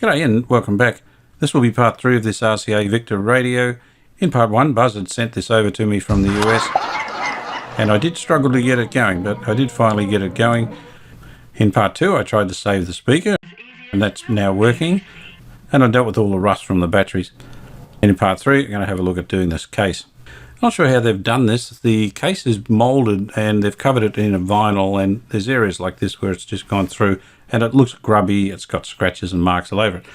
G'day and welcome back. This will be part 3 of this RCA Victor radio. In part 1, Buzz had sent this over to me from the US and I did struggle to get it going, but I did finally get it going. In part 2 I tried to save the speaker and that's now working, and I dealt with all the rust from the batteries. And in part 3 I'm going to have a look at doing this case. Not sure how they've done this. The case is moulded and they've covered it in a vinyl, and there's areas like this where it's just gone through and it looks grubby, it's got scratches and marks all over it.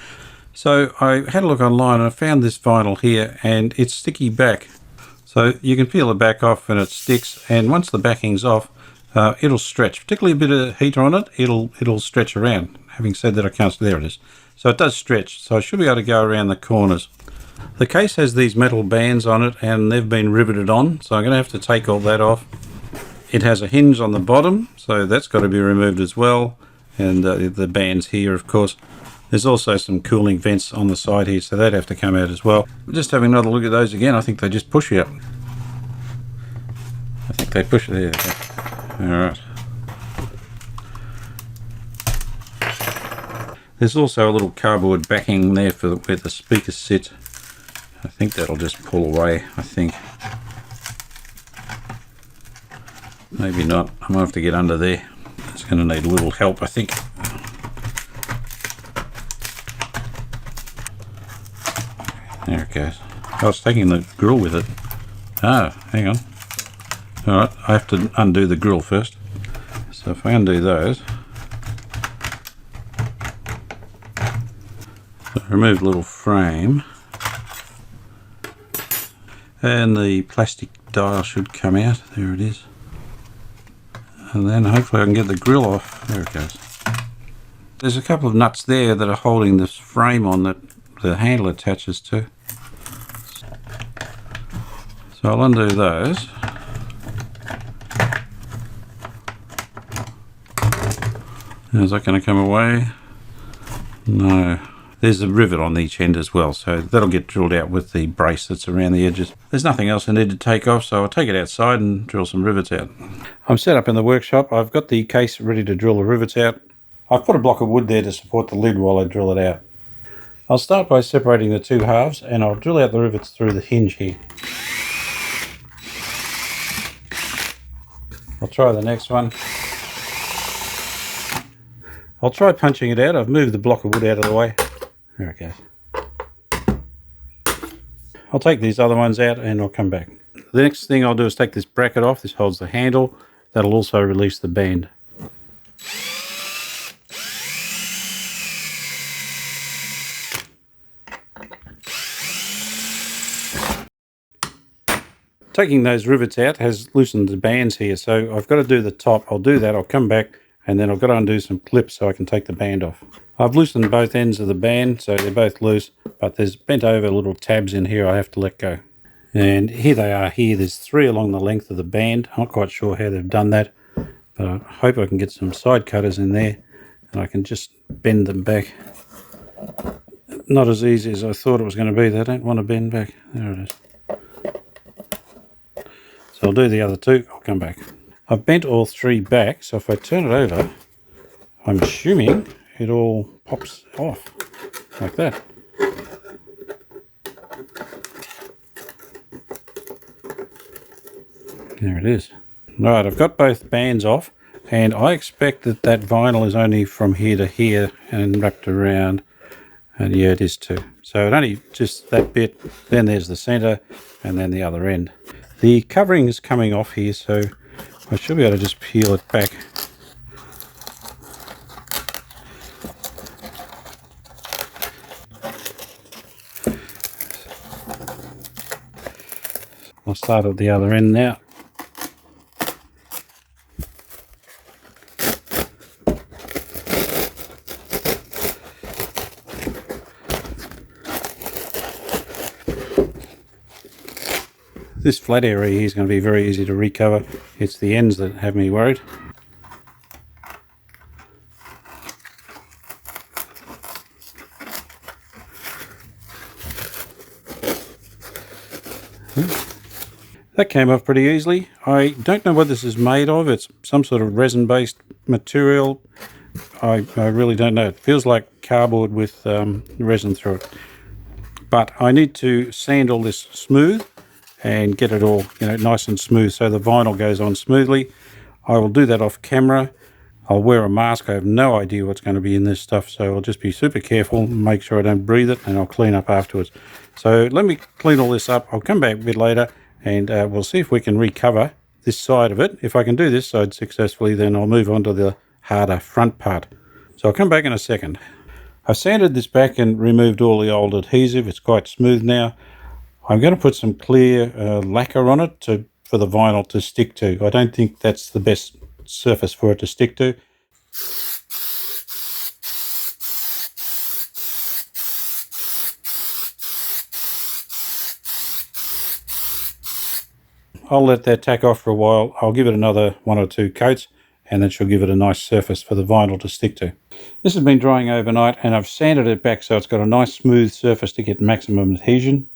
So I had a look online and I found this vinyl here, and it's sticky back. So you can peel the back off and it sticks, and once the backing's off, it'll stretch. Particularly a bit of heater on it, it'll stretch around. Having said that, I can't, there it is. So it does stretch, so I should be able to go around the corners. The case has these metal bands on it and they've been riveted on, so I'm going to have to take all that off. It has a hinge on the bottom, so that's got to be removed as well. And the bands here, of course. There's also some cooling vents on the side here, so they'd have to come out as well. Just having another look at those again, I think they just push you up. I think they push it there. Alright. There's also a little cardboard backing there for where the speaker sits. I think that'll just pull away, I think. Maybe not. I might have to get under there. It's going to need a little help, I think. There it goes. I was taking the grill with it. Ah, hang on. Alright, I have to undo the grill first. So if I undo those, so remove the little frame, and the plastic dial should come out. There it is. And then hopefully I can get the grill off. There it goes. There's a couple of nuts there that are holding this frame on that the handle attaches to. So I'll undo those. Is that going to come away? No. There's a rivet on each end as well, so that'll get drilled out with the brace that's around the edges. There's nothing else I need to take off, so I'll take it outside and drill some rivets out. I'm set up in the workshop. I've got the case ready to drill the rivets out. I've put a block of wood there to support the lid while I drill it out. I'll start by separating the two halves, and I'll drill out the rivets through the hinge here. I'll try the next one. I'll try punching it out. I've moved the block of wood out of the way. There it goes. I'll take these other ones out and I'll come back. The next thing I'll do is take this bracket off. This holds the handle. That'll also release the band. Taking those rivets out has loosened the bands here, so I've got to do the top. I'll do that, I'll come back, and then I've got to undo some clips so I can take the band off. I've loosened both ends of the band, so they're both loose, but there's bent over little tabs in here I have to let go. And here they are here. There's 3 along the length of the band. I'm not quite sure how they've done that, but I hope I can get some side cutters in there and I can just bend them back. Not as easy as I thought it was going to be. They don't want to bend back. There it is. So I'll do the other 2, I'll come back. I've bent all 3 back, so if I turn it over, I'm assuming it all pops off like that. There it is. Right, I've got both bands off, and I expect that that vinyl is only from here to here and wrapped around, and yeah, it is too. So it only just that bit, then there's the center, and then the other end. The covering is coming off here, so I should be able to just peel it back. I'll start at the other end now. This flat area here is going to be very easy to recover. It's the ends that have me worried. That came off pretty easily. I don't know what this is made of. It's some sort of resin-based material. I really don't know. It feels like cardboard with resin through it. But I need to sand all this smooth and get it all, nice and smooth so the vinyl goes on smoothly. I will do that off camera. I'll wear a mask. I have no idea what's going to be in this stuff, so I'll just be super careful, make sure I don't breathe it, and I'll clean up afterwards. So let me clean all this up. I'll come back a bit later, and we'll see if we can recover this side of it. If I can do this side successfully, then I'll move on to the harder front part. So I'll come back in a second. I've sanded this back and removed all the old adhesive. It's quite smooth now. I'm going to put some clear lacquer on it for the vinyl to stick to. I don't think that's the best surface for it to stick to. I'll let that tack off for a while. I'll give it another 1 or 2 coats, and then she'll give it a nice surface for the vinyl to stick to. This has been drying overnight, and I've sanded it back so it's got a nice smooth surface to get maximum adhesion.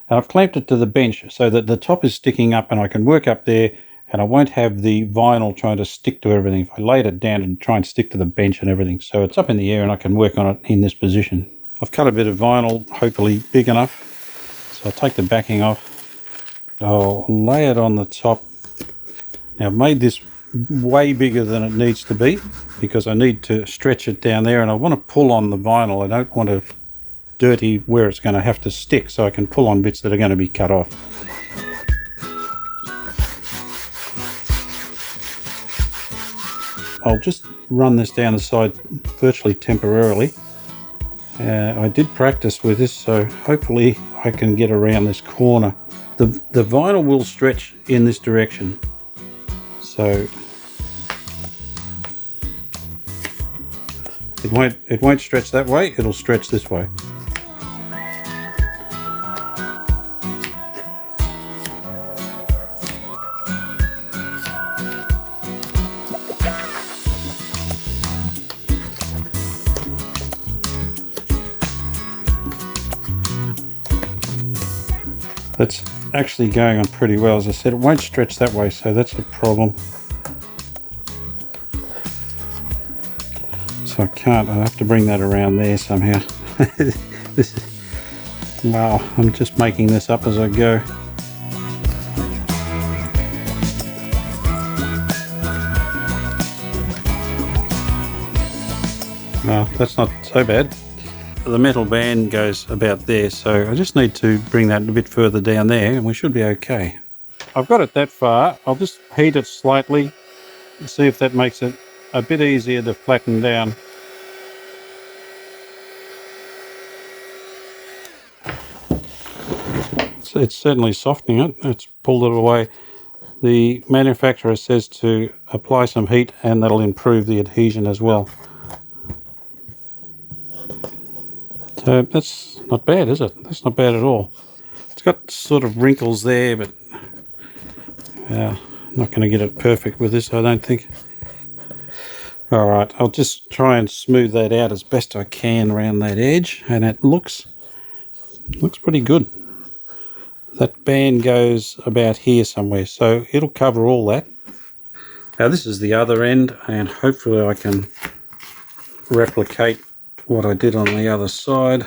And I've clamped it to the bench so that the top is sticking up and I can work up there, and I won't have the vinyl trying to stick to everything. If I laid it down and try and stick to the bench and everything, so it's up in the air and I can work on it in this position. I've cut a bit of vinyl, hopefully big enough, so I'll take the backing off. I'll lay it on the top. Now I've made this way bigger than it needs to be because I need to stretch it down there, and I want to pull on the vinyl. I don't want to dirty where it's going to have to stick, so I can pull on bits that are going to be cut off. I'll just run this down the side virtually temporarily. I did practice with this, so hopefully I can get around this corner. The vinyl will stretch in this direction, so it won't stretch that way, it'll stretch this way. That's actually going on pretty well. As I said, it won't stretch that way, so that's a problem. So I have to bring that around there somehow. This is, wow, I'm just making this up as I go. Well, that's not so bad. The metal band goes about there, so I just need to bring that a bit further down there and we should be okay. I've got it that far. I'll just heat it slightly and see if that makes it a bit easier to flatten down. It's certainly softening it. It's pulled it away. The manufacturer says to apply some heat and that'll improve the adhesion as well. So that's not bad, is it? That's not bad at all. It's got sort of wrinkles there, but I'm not going to get it perfect with this, I don't think. All right, I'll just try and smooth that out as best I can around that edge, and it looks pretty good. That band goes about here somewhere, so it'll cover all that. Now this is the other end, and hopefully I can replicate what I did on the other side.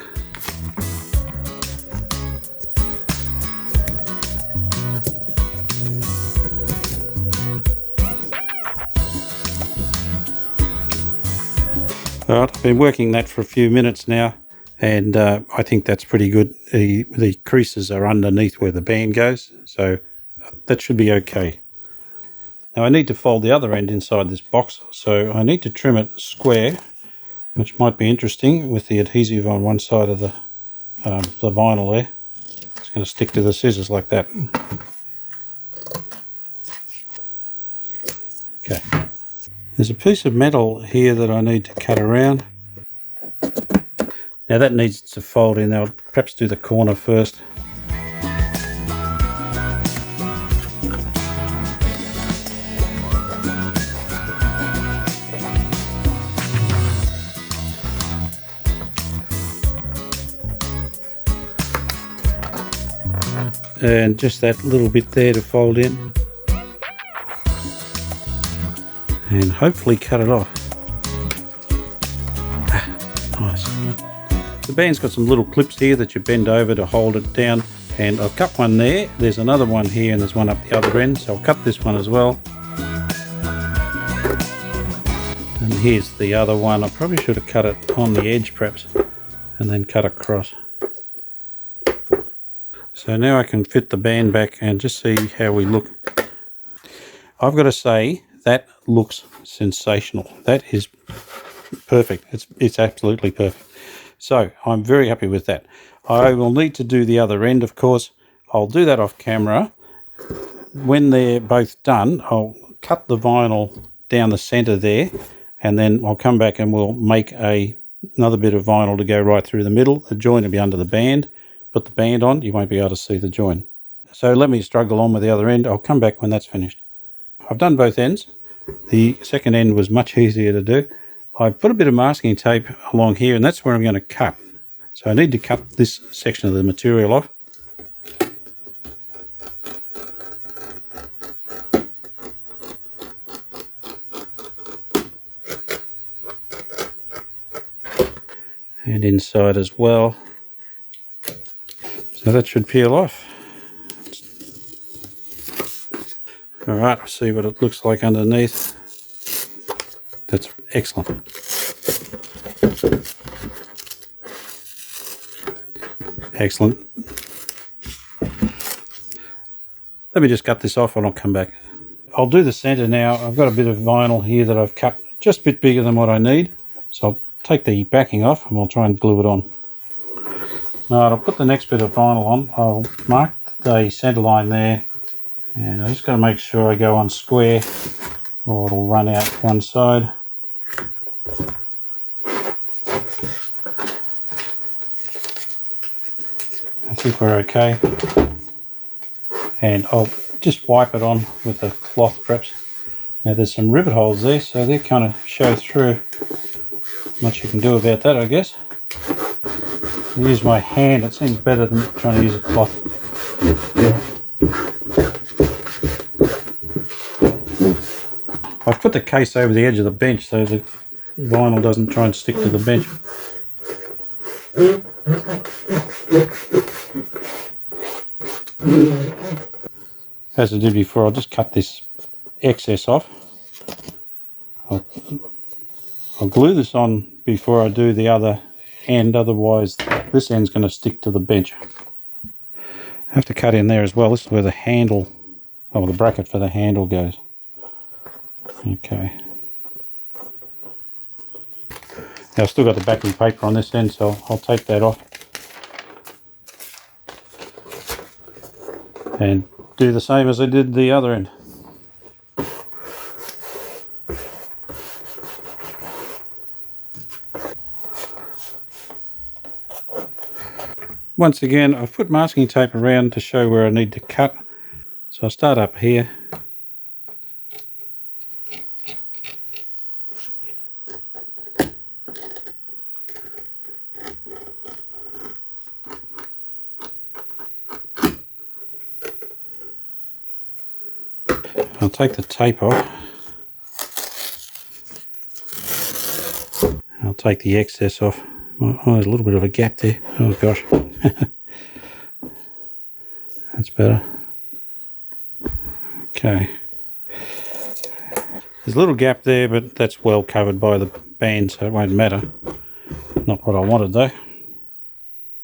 Alright, I've been working that for a few minutes now, and I think that's pretty good. The creases are underneath where the band goes, so that should be okay. Now I need to fold the other end inside this box, so I need to trim it square, which might be interesting with the adhesive on one side of the vinyl there. It's going to stick to the scissors like that. Okay. There's a piece of metal here that I need to cut around. Now that needs to fold in. I'll perhaps do the corner first. And just that little bit there to fold in, and hopefully cut it off. The band's got some little clips here that you bend over to hold it down, and I've cut one there. There's another one here and there's one up the other end, so I'll cut this one as well. And here's the other one. I probably should have cut it on the edge perhaps and then cut across. So now I can fit the band back and just see how we look. I've got to say that looks sensational. That is perfect. It's absolutely perfect. So I'm very happy with that. I will need to do the other end, of course. I'll do that off camera. When they're both done, I'll cut the vinyl down the center there, and then I'll come back and we'll make another bit of vinyl to go right through the middle. The joint will be under the band. Put the band on, you won't be able to see the joint. So let me struggle on with the other end. I'll come back when that's finished. I've done both ends. The second end was much easier to do. I've put a bit of masking tape along here, and that's where I'm going to cut. So I need to cut this section of the material off. And inside as well. So that should peel off. All right, I'll see what it looks like underneath. That's excellent. Excellent. Let me just cut this off and I'll come back. I'll do the center now. I've got a bit of vinyl here that I've cut just a bit bigger than what I need. So I'll take the backing off and we'll try and glue it on. All right, I'll put the next bit of vinyl on. I'll mark the center line there. And I just got to make sure I go on square or it'll run out one side. I think we're okay. And I'll just wipe it on with a cloth perhaps. Now there's some rivet holes there, so they kind of show through. Not much you can do about that, I guess. I'll use my hand, it seems better than trying to use a cloth. I've put the case over the edge of the bench so the vinyl doesn't try and stick to the bench. As I did before, I'll just cut this excess off. I'll glue this on before I do the other end, otherwise this end's going to stick to the bench. I have to cut in there as well. This is where the handle, or the bracket for the handle goes. Okay. Now I've still got the backing paper on this end, so I'll take that off. And do the same as I did the other end. Once again, I've put masking tape around to show where I need to cut. So I'll start up here. I'll take the tape off. I'll take the excess off. Oh, there's a little bit of a gap there. Oh gosh. That's better. Okay. There's a little gap there, but that's well covered by the band, so it won't matter. Not what I wanted though.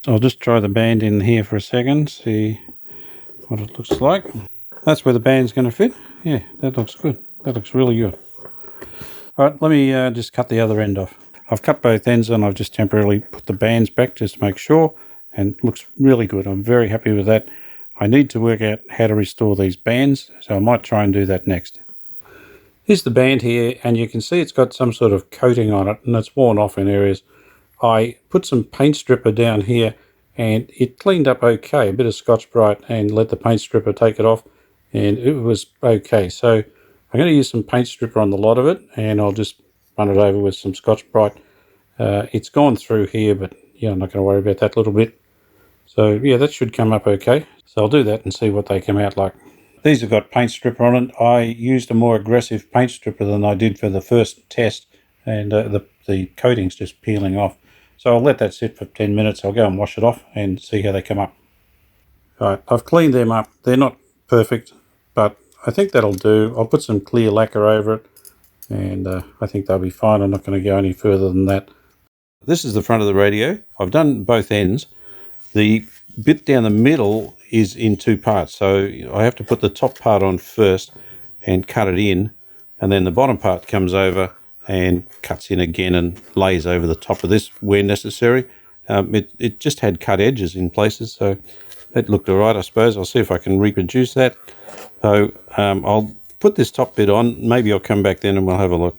So I'll just try the band in here for a second, see what it looks like. That's where the band's going to fit. Yeah, that looks good. That looks really good. All right, let me just cut the other end off. I've cut both ends and I've just temporarily put the bands back just to make sure, and it looks really good. I'm very happy with that. I need to work out how to restore these bands, so I might try and do that next. Here's the band here, and you can see it's got some sort of coating on it, and it's worn off in areas. I put some paint stripper down here, and it cleaned up okay, a bit of Scotch-Brite, and let the paint stripper take it off, and it was okay. So I'm going to use some paint stripper on the lot of it, and I'll just run it over with some Scotch-Brite. It's gone through here, but yeah, I'm not going to worry about that little bit. So yeah, that should come up okay. So I'll do that and see what they come out like. These have got paint stripper on it. I used a more aggressive paint stripper than I did for the first test, and the coating's just peeling off. So I'll let that sit for 10 minutes. I'll go and wash it off and see how they come up. All right, I've cleaned them up. They're not perfect, but I think that'll do. I'll put some clear lacquer over it, and I think they'll be fine. I'm not going to go any further than that. This is the front of the radio. I've done both ends. The bit down the middle is in two parts, so I have to put the top part on first and cut it in, and then the bottom part comes over and cuts in again and lays over the top of this where necessary. It just had cut edges in places, so that looked all right, I suppose. I'll see if I can reproduce that. So I'll put this top bit on. Maybe I'll come back then and we'll have a look.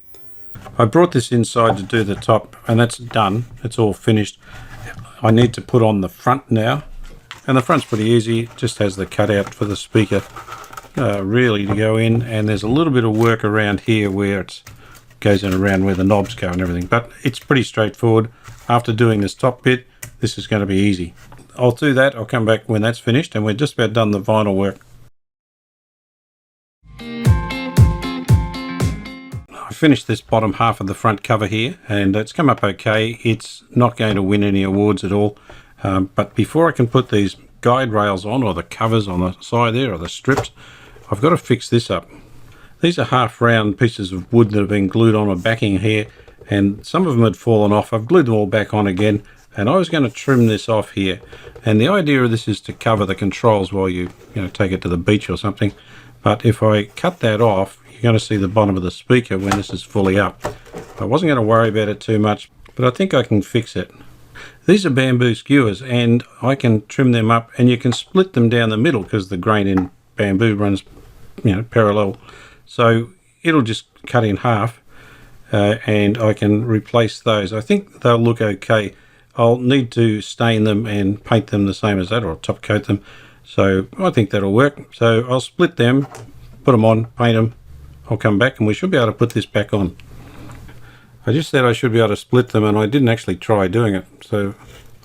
I brought this inside to do the top, and that's done. It's all finished. I need to put on the front now, and the front's pretty easy. It just has the cutout for the speaker really to go in, and there's a little bit of work around here where it goes in around where the knobs go and everything, but it's pretty straightforward. After doing this top bit, this is going to be easy. I'll do that. I'll come back when that's finished, and we're just about done the vinyl work. I finished this bottom half of the front cover here, and it's come up okay. It's not going to win any awards at all, but before I can put these guide rails on, or the covers on the side there, or the strips, I've got to fix this up. These are half round pieces of wood that have been glued on a backing here, and some of them had fallen off. I've glued them all back on again, and I was going to trim this off here, and the idea of this is to cover the controls while you take it to the beach or something. But if I cut that off, you're going to see the bottom of the speaker when this is fully up. I wasn't going to worry about it too much, but I think I can fix it. These are bamboo skewers, and I can trim them up, and you can split them down the middle because the grain in bamboo runs parallel. So it'll just cut in half, and I can replace those. I think they'll look okay. I'll need to stain them and paint them the same as that, or top coat them. So I think that'll work. So I'll split them, put them on, paint them. I'll come back and we should be able to put this back on. I just said I should be able to split them, and I didn't actually try doing it. So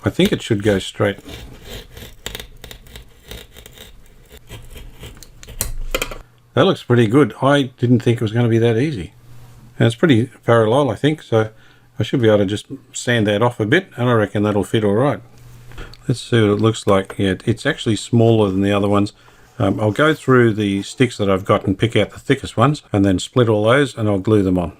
I think it should go straight. That looks pretty good. I didn't think it was going to be that easy. And it's pretty parallel, I think, so I should be able to just sand that off a bit, and I reckon that'll fit all right. Let's see what it looks like. Yeah, it's actually smaller than the other ones. I'll go through the sticks that I've got and pick out the thickest ones, and then split all those, and I'll glue them on.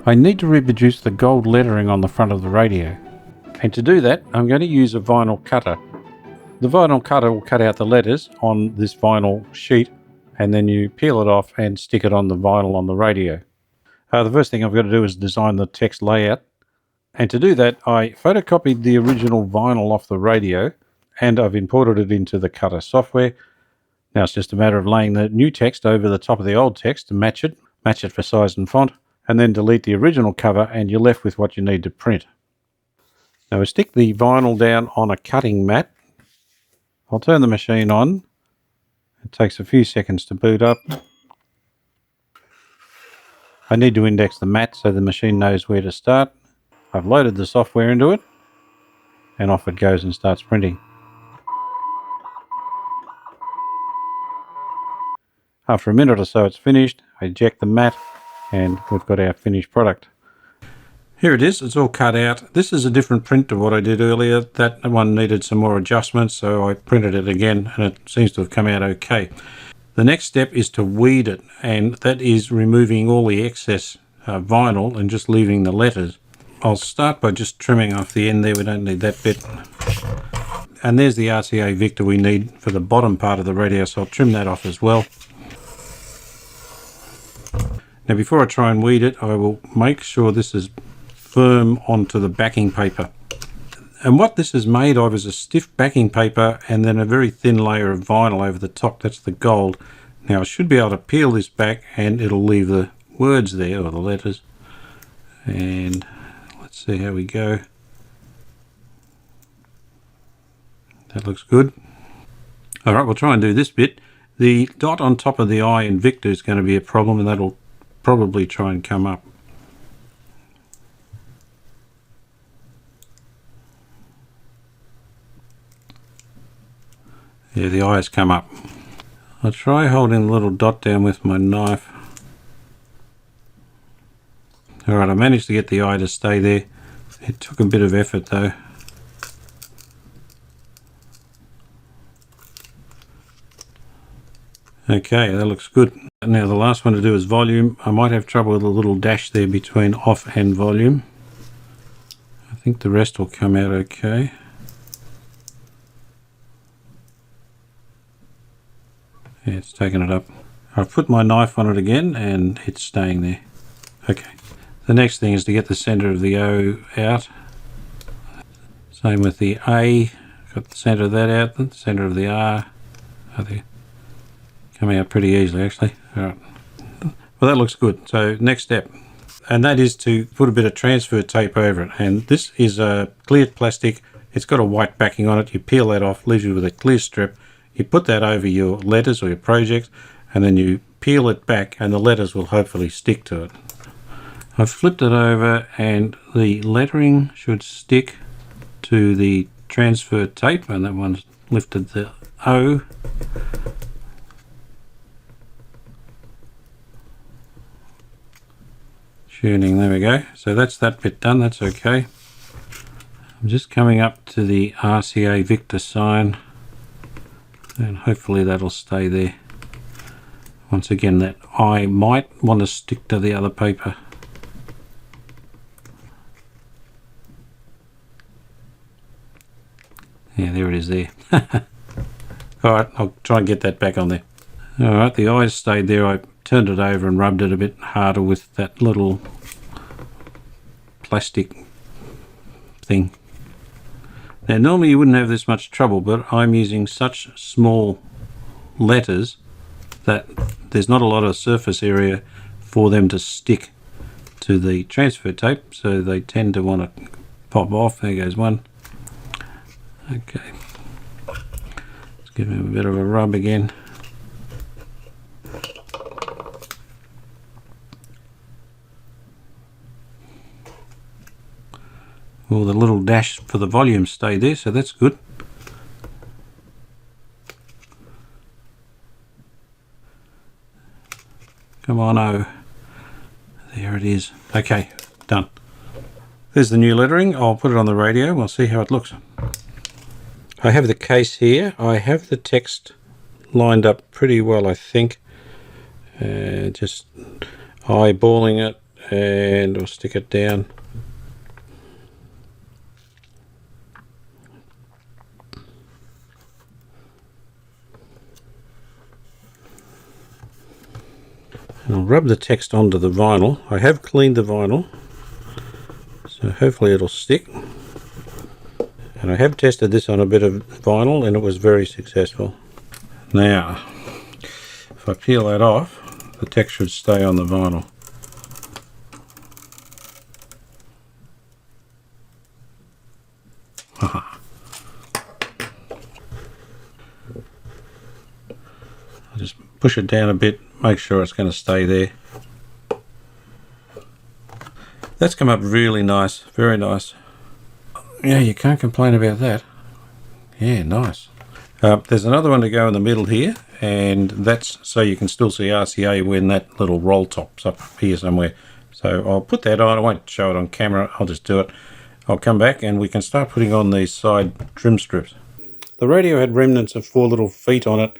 I need to reproduce the gold lettering on the front of the radio. And to do that, I'm going to use a vinyl cutter. The vinyl cutter will cut out the letters on this vinyl sheet, and then you peel it off and stick it on the vinyl on the radio. The first thing I've got to do is design the text layout. And to do that, I photocopied the original vinyl off the radio, and I've imported it into the cutter software. Now it's just a matter of laying the new text over the top of the old text to match it for size and font, and then delete the original cover, and you're left with what you need to print. Now we stick the vinyl down on a cutting mat. I'll turn the machine on. It takes a few seconds to boot up. I need to index the mat so the machine knows where to start. I've loaded the software into it, and off it goes and starts printing. After a minute or so it's finished. I eject the mat, and we've got our finished product. Here it is, it's all cut out. This is a different print to what I did earlier. That one needed some more adjustments, so I printed it again, and it seems to have come out okay. The next step is to weed it, and that is removing all the excess vinyl and just leaving the letters. I'll start by just trimming off the end there. We don't need that bit. And there's the RCA Victor we need for the bottom part of the radio, so I'll trim that off as well. Now before I try and weed it, I will make sure this is firm onto the backing paper. And what this is made of is a stiff backing paper and then a very thin layer of vinyl over the top. That's the gold. Now I should be able to peel this back and it'll leave the words there, or the letters. And let's see how we go. That looks good. Alright, we'll try and do this bit. The dot on top of the I in Victor is going to be a problem, and that'll probably try and come up. Yeah, the eye has come up. I'll try holding the little dot down with my knife. Alright, I managed to get the eye to stay there. It took a bit of effort though. Okay, that looks good. Now the last one to do is volume. I might have trouble with a little dash there between off and volume. I think the rest will come out okay. Yeah, it's taken it up. I've put my knife on it again and it's staying there. Okay. The next thing is to get the center of the O out. Same with the A. Got the center of that out, the center of the R. Oh, there. Coming out pretty easily actually. Alright. Well, that looks good. So next step, and that is to put a bit of transfer tape over it. And this is a clear plastic. It's got a white backing on it. You peel that off, leaves you with a clear strip. You put that over your letters or your project, and then you peel it back and the letters will hopefully stick to it. I've flipped it over and the lettering should stick to the transfer tape, and that one's lifted the O. Tuning, there we go. So that's that bit done, that's okay. I'm just coming up to the RCA Victor sign and hopefully that'll stay there. Once again, that I might want to stick to the other paper. Yeah, there it is there. Alright, I'll try and get that back on there. Alright, the eyes stayed there. I turned it over and rubbed it a bit harder with that little plastic thing. Now normally you wouldn't have this much trouble, but I'm using such small letters that there's not a lot of surface area for them to stick to the transfer tape, so they tend to want to pop off. There goes one. Okay, let's give him a bit of a rub again. Well, the little dash for the volume stayed there, so that's good. Come on, oh. There it is. Okay, done. There's the new lettering. I'll put it on the radio. We'll see how it looks. I have the case here. I have the text lined up pretty well, I think. Just eyeballing it, and I'll stick it down. And I'll rub the text onto the vinyl. I have cleaned the vinyl, so hopefully it'll stick. And I have tested this on a bit of vinyl and it was very successful. Now, if I peel that off, the text should stay on the vinyl. I'll just push it down a bit, make sure it's going to stay there. That's come up really nice, very nice. Yeah, you can't complain about that. Yeah, nice. There's another one to go in the middle here, and that's so you can still see RCA when that little roll top's up here somewhere. So I'll put that on. I won't show it on camera, I'll just do it. I'll come back and we can start putting on these side trim strips. The radio had remnants of 4 little feet on it,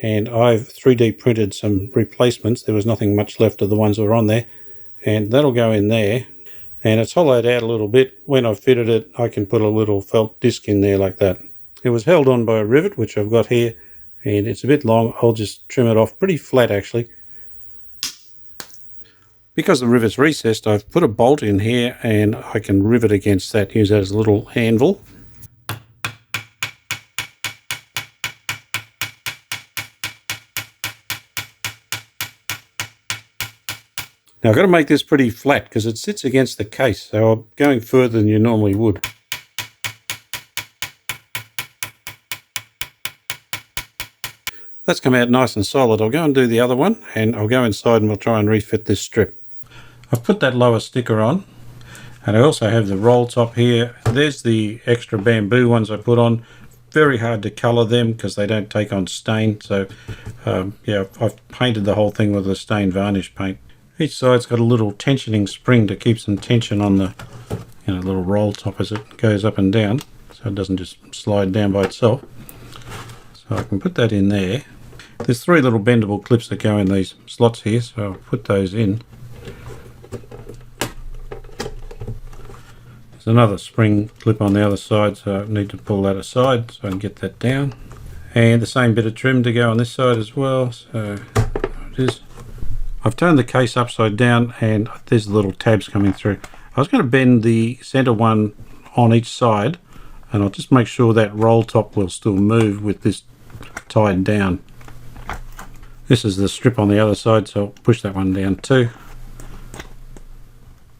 and I've 3D printed some replacements. There was nothing much left of the ones that were on there, and that'll go in there. And it's hollowed out a little bit. When I've fitted it, I can put a little felt disc in there like that. It was held on by a rivet, which I've got here, and it's a bit long. I'll just trim it off pretty flat actually. Because the rivet's recessed, I've put a bolt in here and I can rivet against that, use that as a little anvil. Now I've got to make this pretty flat because it sits against the case, so I'm going further than you normally would. That's come out nice and solid. I'll go and do the other one, and I'll go inside and we'll try and refit this strip. I've put that lower sticker on, and I also have the roll top here. There's the extra bamboo ones I put on. Very hard to colour them because they don't take on stain, so yeah, I've painted the whole thing with a stain varnish paint. Each side's got a little tensioning spring to keep some tension on the little roll top as it goes up and down, so it doesn't just slide down by itself. So I can put that in there. There's 3 little bendable clips that go in these slots here, so I'll put those in. There's another spring clip on the other side, so I need to pull that aside so I can get that down. And the same bit of trim to go on this side as well, so there it is. I've turned the case upside down and there's the little tabs coming through. I was going to bend the center one on each side, and I'll just make sure that roll top will still move with this tied down. This is the strip on the other side, so I'll push that one down too.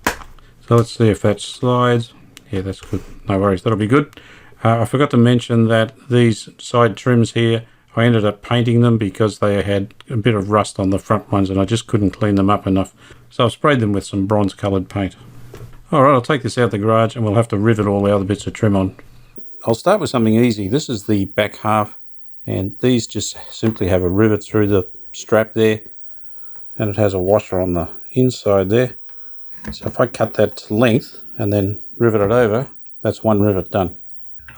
So let's see if that slides. Yeah, that's good. No worries, that'll be good. I forgot to mention that these side trims here, I ended up painting them because they had a bit of rust on the front ones and I just couldn't clean them up enough. So I've sprayed them with some bronze coloured paint. Alright, I'll take this out the garage and we'll have to rivet all the other bits of trim on. I'll start with something easy. This is the back half, and these just simply have a rivet through the strap there, and it has a washer on the inside there. So if I cut that to length and then rivet it over, that's one rivet done.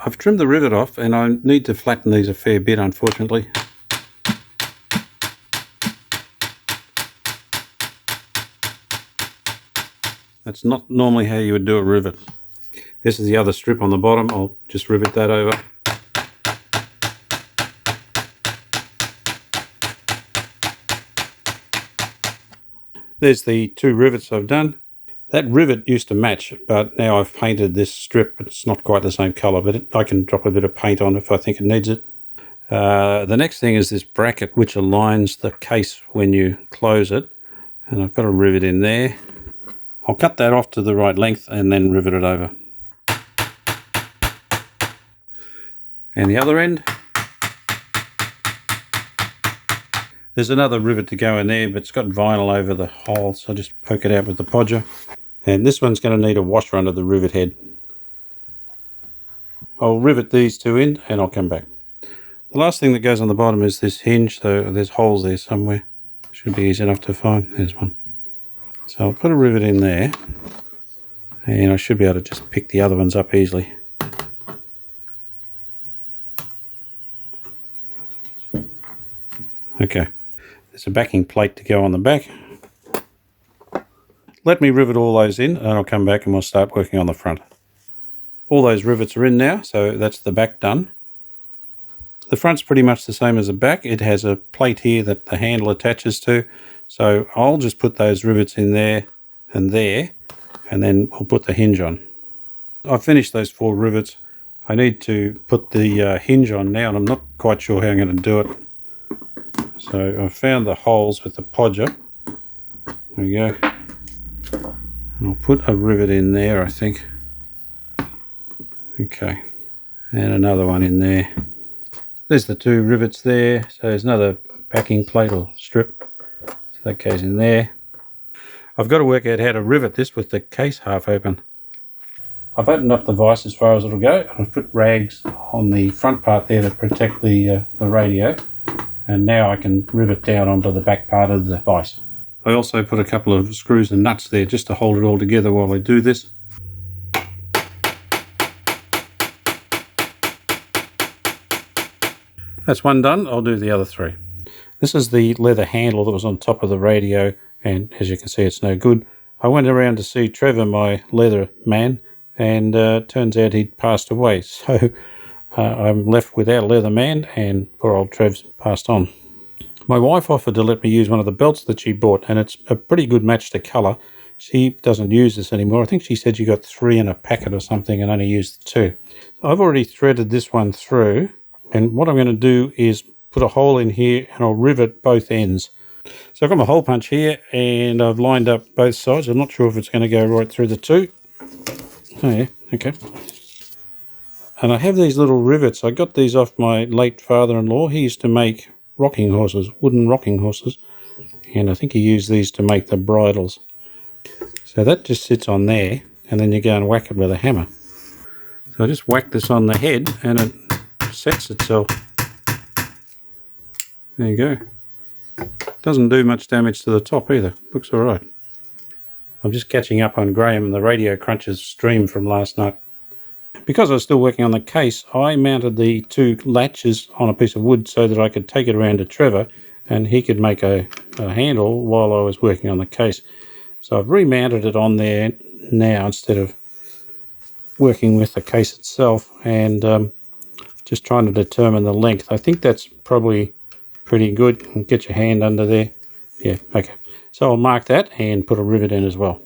I've trimmed the rivet off and I need to flatten these a fair bit, unfortunately. That's not normally how you would do a rivet. This is the other strip on the bottom. I'll just rivet that over. There's the 2 rivets I've done. That rivet used to match, but now I've painted this strip. It's not quite the same colour, but I can drop a bit of paint on if I think it needs it. The next thing is this bracket which aligns the case when you close it. And I've got a rivet in there. I'll cut that off to the right length and then rivet it over. And the other end. There's another rivet to go in there, but it's got vinyl over the hole, so I just poke it out with the podger. And this one's going to need a washer under the rivet head. I'll rivet these 2 in and I'll come back. The last thing that goes on the bottom is this hinge, so there's holes there somewhere. Should be easy enough to find. There's one. So I'll put a rivet in there, and I should be able to just pick the other ones up easily. Okay. There's a backing plate to go on the back. Let me rivet all those in and I'll come back and we'll start working on the front. All those rivets are in now, so that's the back done. The front's pretty much the same as the back. It has a plate here that the handle attaches to, so I'll just put those rivets in there, and then we'll put the hinge on. I've finished those 4 rivets. I need to put the hinge on now, and I'm not quite sure how I'm going to do it. So I've found the holes with the podger. There we go. And I'll put a rivet in there, I think. Okay. And another one in there. There's the 2 rivets there. So there's another backing plate or strip. So that goes in there. I've got to work out how to rivet this with the case half open. I've opened up the vise as far as it'll go. I've put rags on the front part there to protect the radio. And now I can rivet down onto the back part of the vise. I also put a couple of screws and nuts there just to hold it all together while I do this. That's one done. I'll do the other 3. This is the leather handle that was on top of the radio, and as you can see, it's no good. I went around to see Trevor, my leather man, and turns out he'd passed away. So I'm left without a leather man, and poor old Trev's passed on. My wife offered to let me use one of the belts that she bought, and it's a pretty good match to colour. She doesn't use this anymore. I think she said she got 3 in a packet or something and only used 2. I've already threaded this one through, and what I'm going to do is put a hole in here and I'll rivet both ends. So I've got my hole punch here and I've lined up both sides. I'm not sure if it's going to go right through the 2. Oh yeah, okay. And I have these little rivets. I got these off my late father-in-law. He used to make rocking horses, wooden rocking horses, and I think he used these to make the bridles. So that just sits on there, and then you go and whack it with a hammer. So I just whack this on the head and it sets itself. There you go. Doesn't do much damage to the top either. Looks all right. I'm just catching up on Graham and the Radio Crunchers stream from last night. Because I was still working on the case, I mounted the 2 latches on a piece of wood so that I could take it around to Trevor and he could make a handle while I was working on the case. So I've remounted it on there now instead of working with the case itself, and just trying to determine the length. I think that's probably pretty good. Get your hand under there. Yeah, okay. So I'll mark that and put a rivet in as well.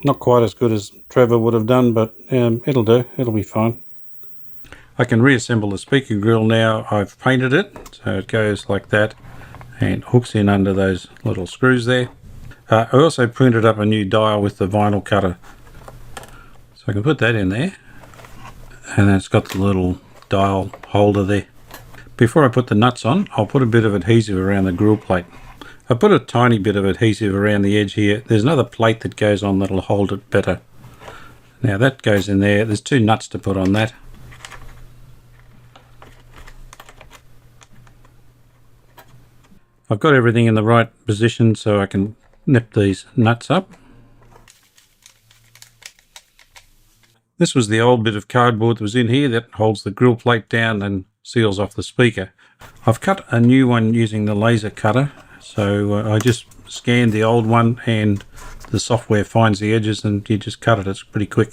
Not quite as good as Trevor would have done, but it'll do. It'll be fine. I can reassemble the speaker grill now. I've painted it, so it goes like that and hooks in under those little screws there. I also printed up a new dial with the vinyl cutter. So I can put that in there. And then it's got the little dial holder there. Before I put the nuts on, I'll put a bit of adhesive around the grill plate. I put a tiny bit of adhesive around the edge here. There's another plate that goes on that'll hold it better. Now that goes in there. There's 2 nuts to put on that. I've got everything in the right position so I can nip these nuts up. This was the old bit of cardboard that was in here that holds the grill plate down and seals off the speaker. I've cut a new one using the laser cutter, so I just scanned the old one and the software finds the edges and you just cut it. It's pretty quick.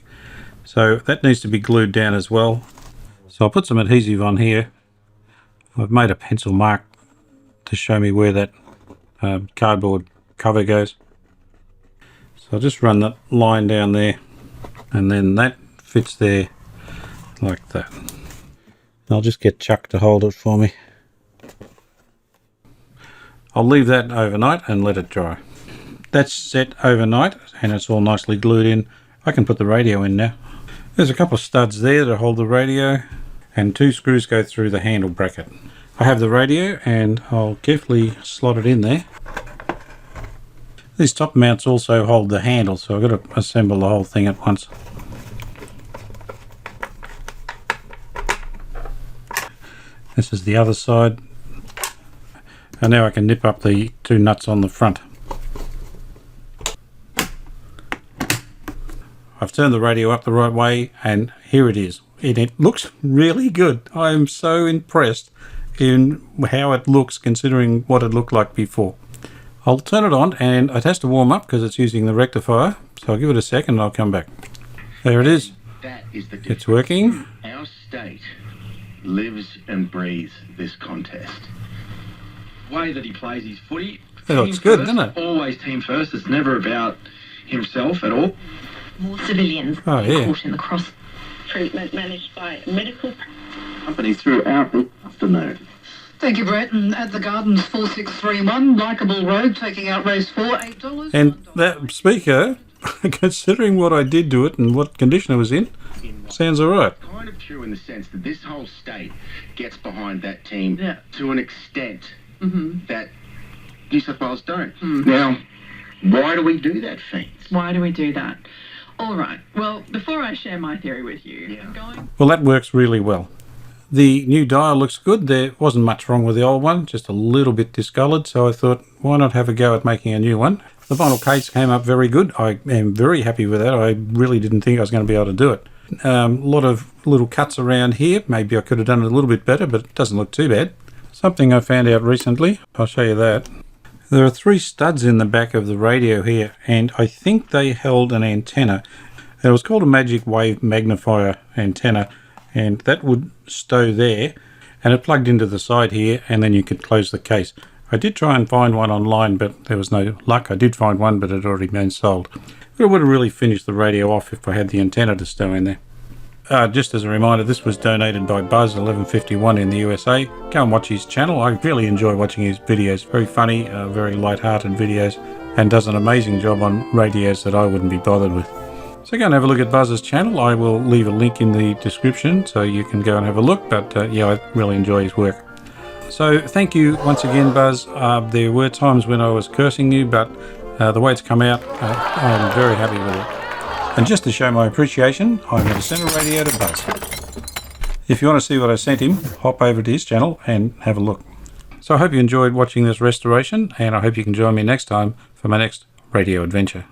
So that needs to be glued down as well. So I'll put some adhesive on here. I've made a pencil mark to show me where that cardboard cover goes. So I'll just run that line down there, and then that fits there like that. I'll just get Chuck to hold it for me. I'll leave that overnight and let it dry. That's set overnight and it's all nicely glued in. I can put the radio in now. There's a couple of studs there to hold the radio, and 2 screws go through the handle bracket. I have the radio and I'll carefully slot it in there. These top mounts also hold the handle, so I've got to assemble the whole thing at once. This is the other side. And now I can nip up the 2 nuts on the front. I've turned the radio up the right way and here it is. It looks really good. I am so impressed in how it looks considering what it looked like before. I'll turn it on and it has to warm up because it's using the rectifier. So I'll give it a second and I'll come back. There it is. That is the It's working. Our state lives and breathes this contest. Way that he plays his footy. It looks good, doesn't it? Always team first. It's never about himself at all. More civilians Oh, yeah. caught in the cross. Treatment managed by medical Company throughout the afternoon. Thank you, Brett. And at the Gardens, 4631, Likeable Road, taking out race 4, $8. And that speaker, considering what I did to it and what condition it was in, sounds alright. Kind of true in the sense that this whole state gets behind that team Yeah. to an extent that New South Wales don't. Now, why do we do that, Fiends? Why do we do that? All right. Well, before I share my theory with you, Yeah. I'm going... Well, that works really well. The new dial looks good. There wasn't much wrong with the old one, just a little bit discoloured, so I thought, why not have a go at making a new one? The vinyl case came up very good. I am very happy with that. I really didn't think I was going to be able to do it. A lot of little cuts around here. Maybe I could have done it a little bit better, but it doesn't look too bad. Something I found out recently, I'll show you that. There are 3 studs in the back of the radio here, and I think they held an antenna. It was called a Magic Wave Magnifier antenna, and that would stow there, and it plugged into the side here, and then you could close the case. I did try and find one online, but there was no luck. I did find one, but it had already been sold. But it would have really finished the radio off if I had the antenna to stow in there. Just as a reminder, this was donated by Buzz 1151 in the USA. Go and watch his channel. I really enjoy watching his videos. Very funny, very light-hearted videos, and does an amazing job on radios that I wouldn't be bothered with. So go and have a look at Buzz's channel. I will leave a link in the description so you can go and have a look. But yeah, I really enjoy his work. So thank you once again, Buzz. There were times when I was cursing you, but the way it's come out, I'm very happy with it. And just to show my appreciation, I'm going to send a radio to Buzz. If you want to see what I sent him, hop over to his channel and have a look. So I hope you enjoyed watching this restoration, and I hope you can join me next time for my next radio adventure.